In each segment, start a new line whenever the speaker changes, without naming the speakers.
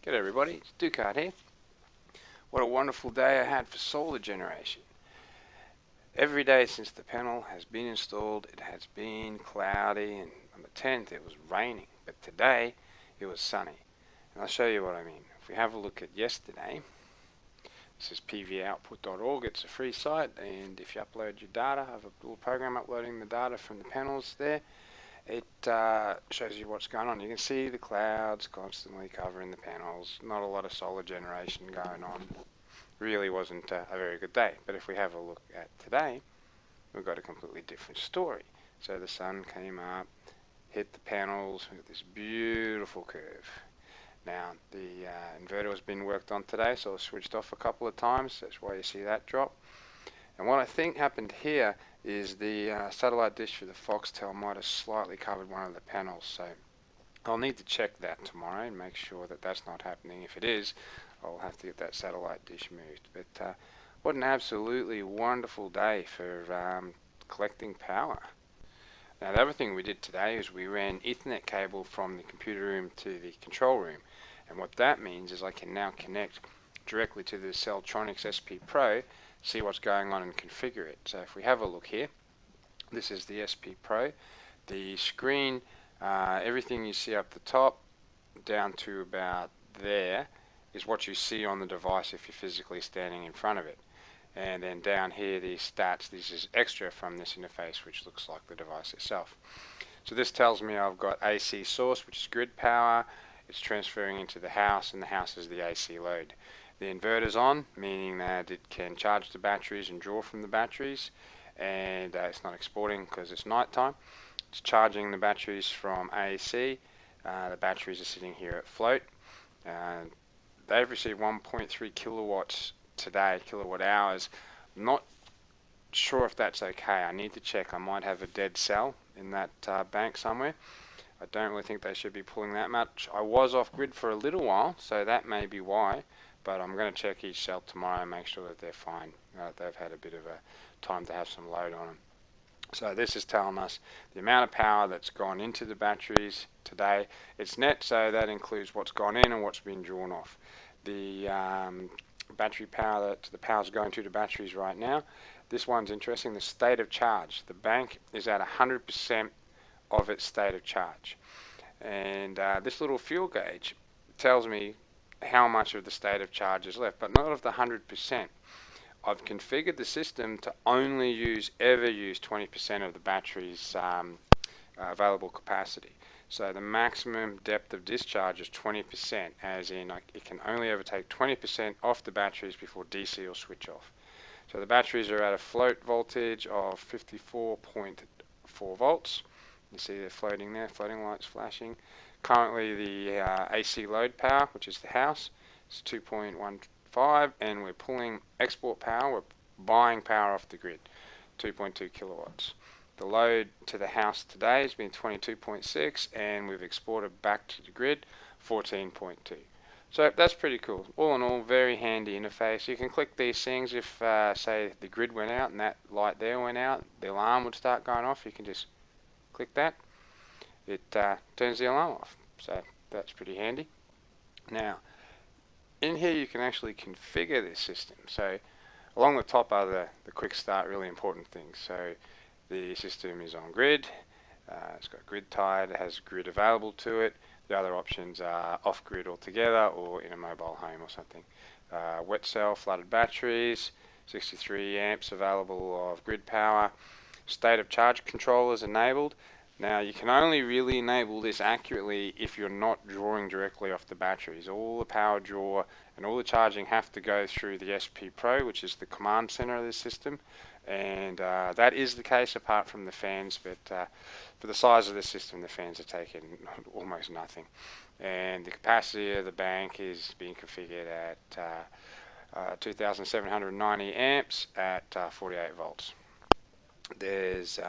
G'day everybody, it's Ducard here. What a wonderful day I had for solar generation. Every day since the panel has been installed, it has been cloudy, and on the 10th it was raining, but today it was sunny. And I'll show you what I mean. If we have a look at yesterday, this is pvoutput.org, it's a free site, and if you upload your data, I have a little program uploading the data from the panels there. It shows you what's going on. You can see the clouds constantly covering the panels. Not a lot of solar generation going on. Really wasn't a very good day. But if we have a look at today, we've got a completely different story. So the sun came up, hit the panels with this beautiful curve. Now the inverter has been worked on today, so I switched off a couple of times. That's why you see that drop. And what I think happened here is the satellite dish for the Foxtel might have slightly covered one of the panels, so I'll need to check that tomorrow and make sure that that's not happening. If it is, I'll have to get that satellite dish moved. But what an absolutely wonderful day for collecting power. Now the other thing we did today is we ran Ethernet cable from the computer room to the control room, and what that means is I can now connect directly to the Celltronics SP Pro, see what's going on and configure it. So if we have a look here, this is the SP Pro. The screen, everything you see up the top down to about there is what you see on the device if you're physically standing in front of it. And then down here, the stats, this is extra from this interface, which looks like the device itself. So this tells me I've got AC source, which is grid power. It's transferring into the house, and the house is the AC load. The inverter's on, meaning that it can charge the batteries and draw from the batteries, and it's not exporting because it's night time. It's charging the batteries from AC. The batteries are sitting here at float. They've received 1.3 kilowatts today, kilowatt hours. I'm not sure if that's okay. I need to check. I might have a dead cell in that bank somewhere. I don't really think they should be pulling that much. I was off grid for a little while, so that may be why, but I'm going to check each cell tomorrow and make sure that they're fine. They've had a bit of a time to have some load on them. So this is telling us the amount of power that's gone into the batteries today. It's net, so that includes what's gone in and what's been drawn off. The battery power, the power's going to the batteries right now. This one's interesting, the state of charge. The bank is at 100% of its state of charge. And this little fuel gauge tells me how much of the state of charge is left, but not of the 100%. I've configured the system to only ever use 20% of the battery's available capacity. So the maximum depth of discharge is 20%, as in it can only ever take 20% off the batteries before DC will switch off. So the batteries are at a float voltage of 54.4 volts. You see they're floating there, floating lights flashing. Currently the AC load power, which is the house, is 2.15, and we're pulling export power, we're buying power off the grid, 2.2 kilowatts. The load to the house today has been 22.6, and we've exported back to the grid 14.2. So that's pretty cool. All in all, very handy interface. You can click these things if, say, the grid went out and that light there went out, the alarm would start going off. You can just click that. It turns the alarm off. So that's pretty handy. Now, in here you can actually configure this system. So along the top are the quick start, really important things. So the system is on grid. It's got grid tied. It has grid available to it. The other options are off grid altogether or in a mobile home or something. Wet cell, flooded batteries, 63 amps available of grid power. State of charge control is enabled. Now you can only really enable this accurately if you're not drawing directly off the batteries. All the power draw and all the charging have to go through the SP Pro, which is the command center of this system, and that is the case apart from the fans, but for the size of the system the fans are taking almost nothing. And the capacity of the bank is being configured at 2790 amps at 48 volts. There's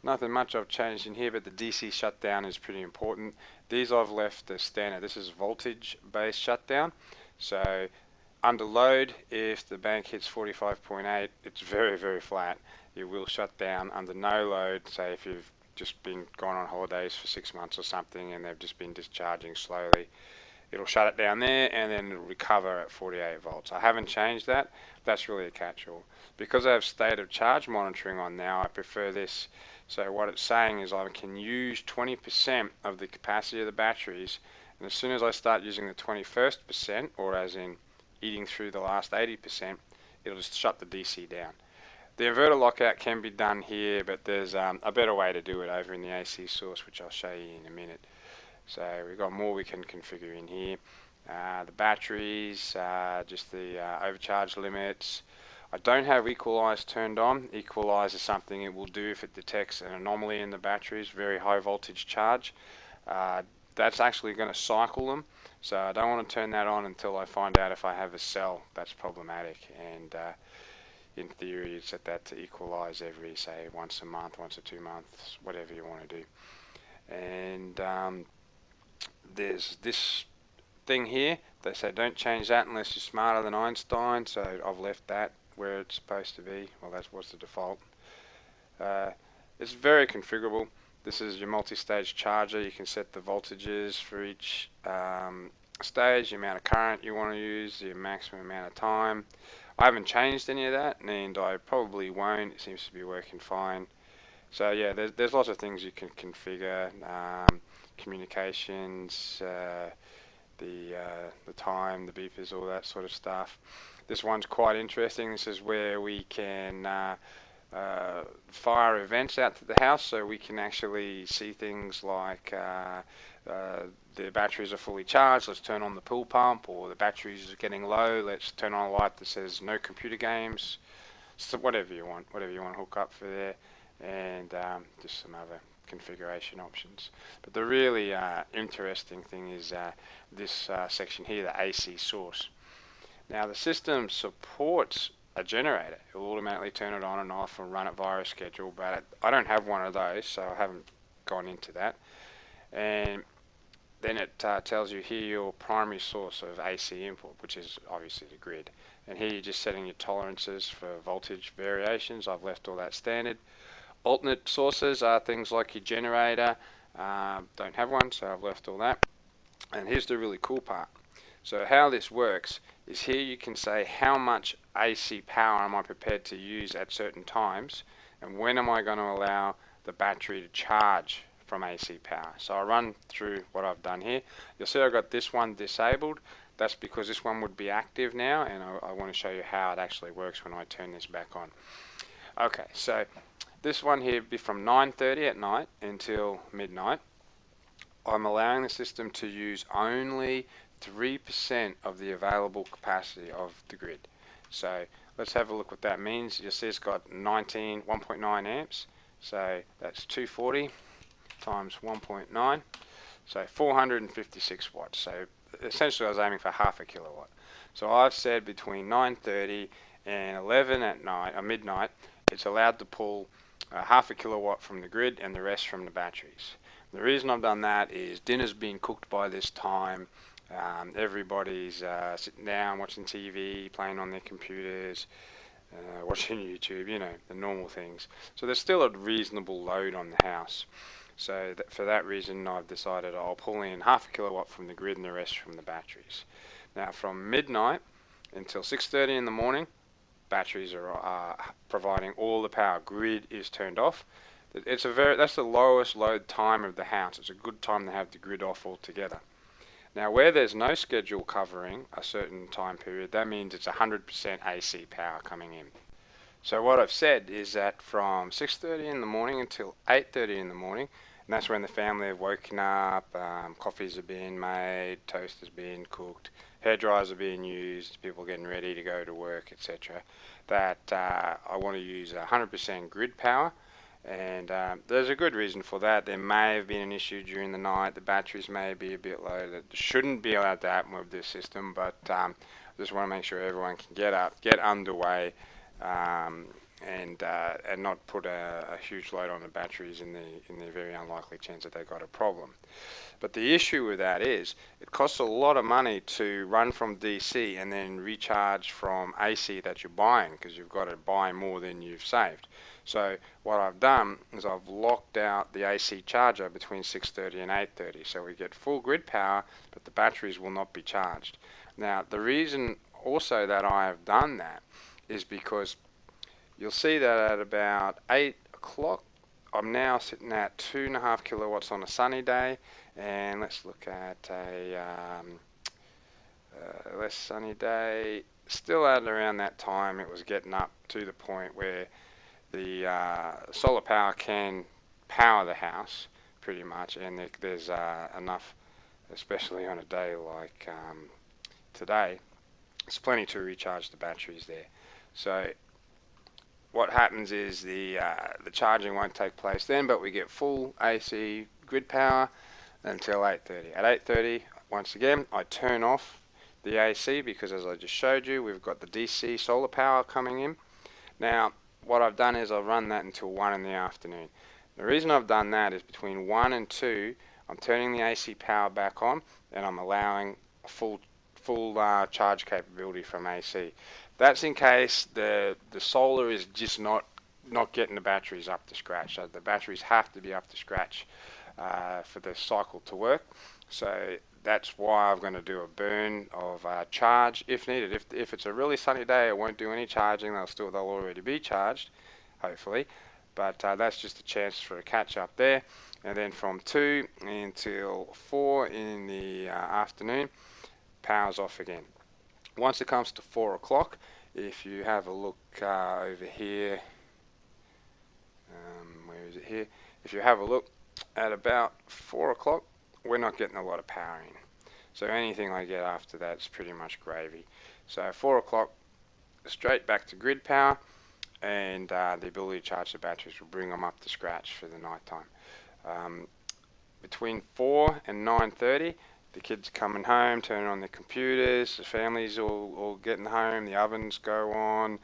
nothing much I've changed in here, but the DC shutdown is pretty important. These I've left as standard. This is voltage based shutdown. So under load, if the bank hits 45.8, it's very, very flat. It will shut down. Under no load, say if you've just been gone on holidays for 6 months or something and they've just been discharging slowly, it'll shut it down there, and then it'll recover at 48 volts. I haven't changed that. That's really a catch-all. Because I have state of charge monitoring on now, I prefer this. So what it's saying is I can use 20% of the capacity of the batteries, and as soon as I start using the 21st percent, or as in eating through the last 80%, it'll just shut the DC down. The inverter lockout can be done here, but there's a better way to do it over in the AC source, which I'll show you in a minute. So we've got more we can configure in here. The batteries, just the overcharge limits. I don't have equalize turned on. Equalize is something it will do if it detects an anomaly in the batteries, very high voltage charge. That's actually going to cycle them, so I don't want to turn that on until I find out if I have a cell that's problematic. And in theory, you'd set that to equalize every, say, once a month, once or 2 months, whatever you want to do. And there's this thing here. They say don't change that unless you're smarter than Einstein, so I've left that where it's supposed to be. Well, that's what's the default. It's very configurable. This is your multi-stage charger. You can set the voltages for each stage, the amount of current you want to use, the maximum amount of time. I haven't changed any of that, and I probably won't. It seems to be working fine. So yeah, there's lots of things you can configure. Communications, the time, the beepers, all that sort of stuff. This one's quite interesting. This is where we can fire events out to the house, so we can actually see things like the batteries are fully charged, let's turn on the pool pump, or the batteries are getting low, let's turn on a light that says no computer games. So whatever you want to hook up for there, and just some other configuration options. But the really interesting thing is this section here, the AC source. Now the system supports a generator. It will automatically turn it on and off and run it via a schedule, but I don't have one of those, so I haven't gone into that. And then it tells you here your primary source of AC input, which is obviously the grid. And here you're just setting your tolerances for voltage variations. I've left all that standard. Alternate sources are things like your generator. Don't have one, so I've left all that. And here's the really cool part. So how this works is here you can say how much AC power am I prepared to use at certain times, and when am I going to allow the battery to charge from AC power. So I'll run through what I've done here. You'll see I've got this one disabled. That's because this one would be active now, and I want to show you how it actually works when I turn this back on. Okay, so this one here be from 9:30 at night until midnight. I'm allowing the system to use only 3% of the available capacity of the grid. So let's have a look what that means. You'll see it's got 1.9 amps. So that's 240 times 1.9. So 456 watts. So essentially I was aiming for half a kilowatt. So I've said between 9:30 and 11 at night, or midnight, it's allowed to pull half a kilowatt from the grid and the rest from the batteries. The reason I've done that is dinner's being cooked by this time. Everybody's sitting down watching TV, playing on their computers, watching YouTube, you know, the normal things. So there's still a reasonable load on the house. So for that reason I've decided I'll pull in half a kilowatt from the grid and the rest from the batteries. Now from midnight until 6:30 in the morning, batteries are providing all the power. Grid is turned off. That's the lowest load time of the house. It's a good time to have the grid off altogether. Now where there's no schedule covering a certain time period, that means it's 100% AC power coming in. So what I've said is that from 6:30 in the morning until 8:30 in the morning, and that's when the family have woken up, coffees are being made, toast is being cooked, hair dryers are being used, people getting ready to go to work, etc. That I want to use 100% grid power. And there's a good reason for that. There may have been an issue during the night. The batteries may be a bit low. That shouldn't be allowed to happen with this system, but just want to make sure everyone can get up, get underway, and not put a huge load on the batteries in the very unlikely chance that they got a problem. But the issue with that is it costs a lot of money to run from DC and then recharge from AC that you're buying, because you've got to buy more than you've saved. So what I've done is I've locked out the AC charger between 6:30 and 8:30, so we get full grid power, but the batteries will not be charged. Now, the reason also that I have done that is because you'll see that at about 8 o'clock, I'm now sitting at 2.5 kilowatts on a sunny day, and let's look at a less sunny day. Still at around that time, it was getting up to the point where the solar power can power the house pretty much, and there's enough, especially on a day like today. There's plenty to recharge the batteries there. So what happens is the charging won't take place then, but we get full AC grid power until 8:30. At 8:30, once again, I turn off the AC because, as I just showed you, we've got the DC solar power coming in. Now, what I've done is I've run that until 1 in the afternoon. The reason I've done that is between 1 and 2, I'm turning the AC power back on, and I'm allowing a full charge capability from AC. That's in case the solar is just not getting the batteries up to scratch. So the batteries have to be up to scratch for the cycle to work. So that's why I'm going to do a burn of charge if needed. If it's a really sunny day, I won't do any charging. They'll already be charged, hopefully. But that's just a chance for a catch up there. And then from 2 until 4 in the afternoon, power's off again. Once it comes to 4 o'clock, if you have a look over here, where is it here? If you have a look at about 4 o'clock, we're not getting a lot of power in. So anything I get after that is pretty much gravy. So 4 o'clock, straight back to grid power, and the ability to charge the batteries will bring them up to scratch for the night time. Between 4 and 9:30, the kids are coming home, turning on their computers, the family's all getting home, the ovens go on,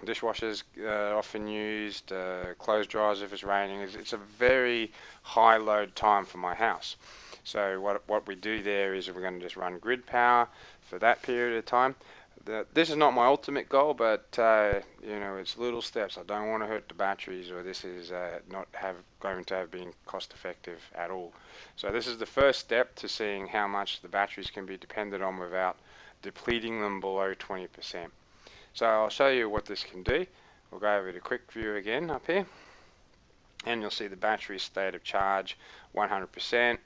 dishwashers often used, clothes dryers if it's raining. It's a very high load time for my house. So what we do there is we're going to just run grid power for that period of time. This is not my ultimate goal, but it's little steps. I don't want to hurt the batteries, or this is not going to have been cost effective at all. So this is the first step to seeing how much the batteries can be depended on without depleting them below 20%. So I'll show you what this can do. We'll go over to quick view again up here, and you'll see the battery state of charge 100%.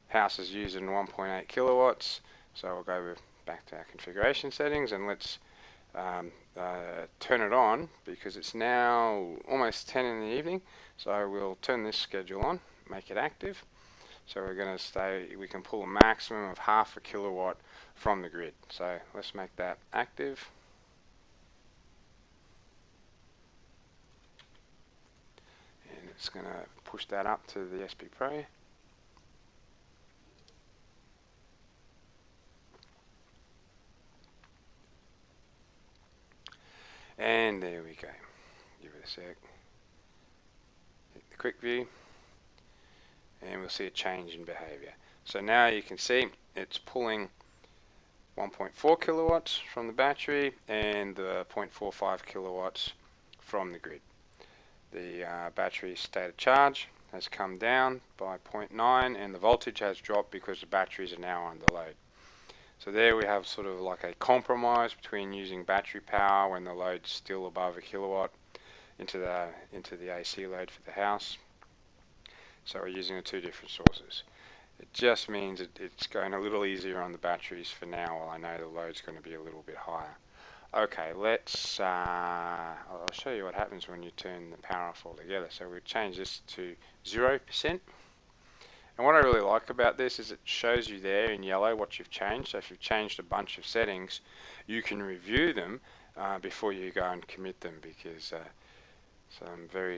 House is using 1.8 kilowatts. So we'll go back to our configuration settings, and let's turn it on because it's now almost 10 in the evening. So we'll turn this schedule on, make it active. So we're going to we can pull a maximum of 0.5 kilowatt from the grid. So let's make that active. And it's going to push that up to the SP Pro. And there we go. Give it a sec. Hit the quick view, and we'll see a change in behavior. So now you can see it's pulling 1.4 kilowatts from the battery and 0.45 kilowatts from the grid. The battery state of charge has come down by 0.9, and the voltage has dropped because the batteries are now under load. So there we have sort of like a compromise between using battery power when the load's still above a kilowatt into the AC load for the house. So we're using the two different sources. It just means it's going a little easier on the batteries for now, while I know the load's going to be a little bit higher. Okay, I'll show you what happens when you turn the power off altogether. So we'll change this to 0%. And what I really like about this is it shows you there in yellow what you've changed. So if you've changed a bunch of settings, you can review them before you go and commit them, because some very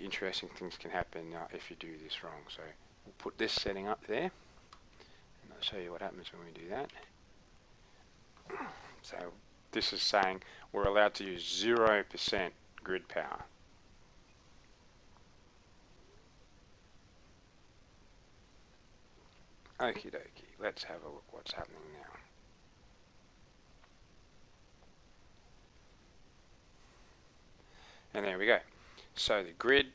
interesting things can happen if you do this wrong. So we'll put this setting up there, and I'll show you what happens when we do that. So this is saying we're allowed to use 0% grid power. Okie dokie, let's have a look what's happening now. And there we go. So the grid,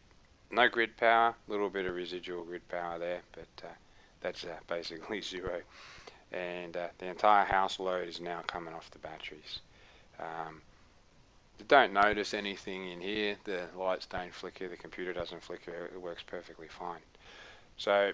no grid power, a little bit of residual grid power there, but that's basically zero. And the entire house load is now coming off the batteries. Don't notice anything in here. The lights don't flicker, the computer doesn't flicker, it works perfectly fine. So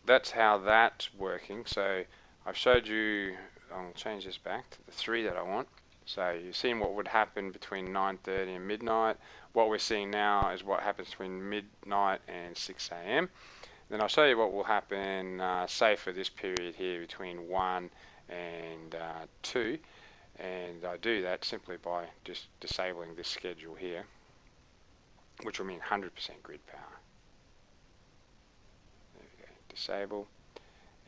that's how that's working. So I've showed you, I'll change this back to the 3 that I want. So you've seen what would happen between 9:30 and midnight. What we're seeing now is what happens between midnight and 6 a.m. Then I'll show you what will happen, say for this period here between 1 and 2. And I do that simply by just disabling this schedule here, which will mean 100% grid power. There we go, disable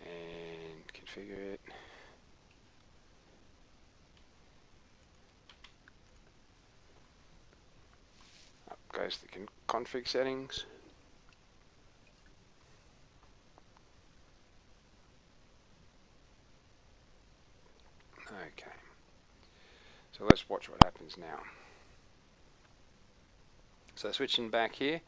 and configure it. Up goes the config settings. Okay, so let's watch what happens now. So switching back here,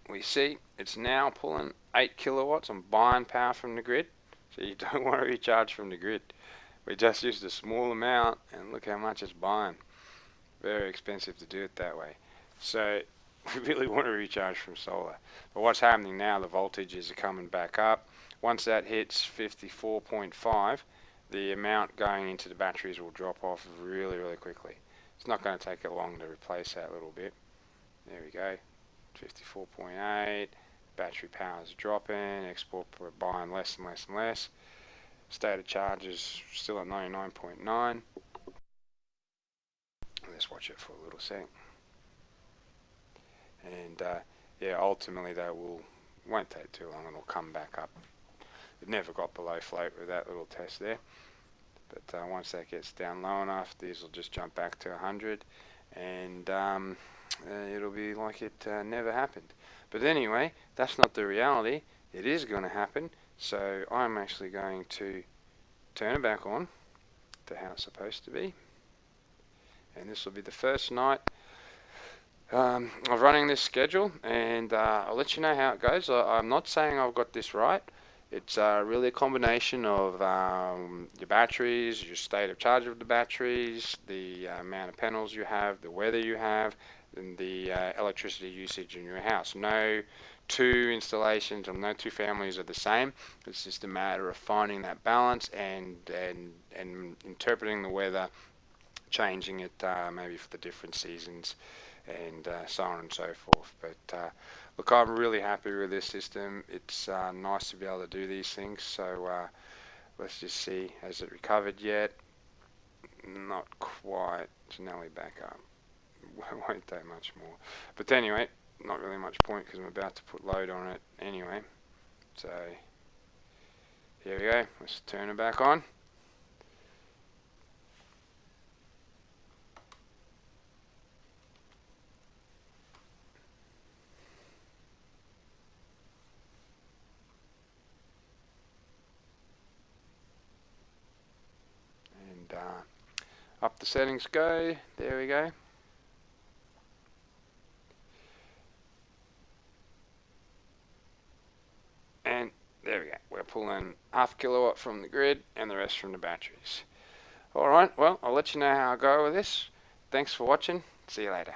we see it's now pulling 8 kilowatts. I'm buying power from the grid, so you don't want to recharge from the grid. We just used a small amount and look how much it's buying. Very expensive to do it that way. So we really want to recharge from solar. But what's happening now, the voltages are coming back up. Once that hits 54.5, the amount going into the batteries will drop off really, really quickly. It's not going to take it long to replace that little bit. There we go, 54.8, battery power is dropping, export we're buying less and less and less. State of charge is still at 99.9. Let's watch it for a little sec. And yeah, ultimately that won't take too long and it'll come back up. It never got below float with that little test there. But once that gets down low enough, these will just jump back to 100 and it'll be like it never happened. But anyway, that's not the reality. It is going to happen. So I'm actually going to turn it back on to how it's supposed to be. And this will be the first night of running this schedule, and I'll let you know how it goes. I'm not saying I've got this right. It's really a combination of your batteries, your state of charge of the batteries, the amount of panels you have, the weather you have, and the electricity usage in your house. No two installations or no two families are the same. It's just a matter of finding that balance and interpreting the weather, changing it maybe for the different seasons, and so on and so forth. But look, I'm really happy with this system. It's nice to be able to do these things. So let's just see, has it recovered yet? Not quite. It's nearly back up. Won't take much more. But anyway, not really much point because I'm about to put load on it anyway. So here we go. Let's turn it back on. And up the settings go. There we go. And there we go. We're pulling 0.5 kilowatt from the grid and the rest from the batteries. Alright, well, I'll let you know how I go with this. Thanks for watching. See you later.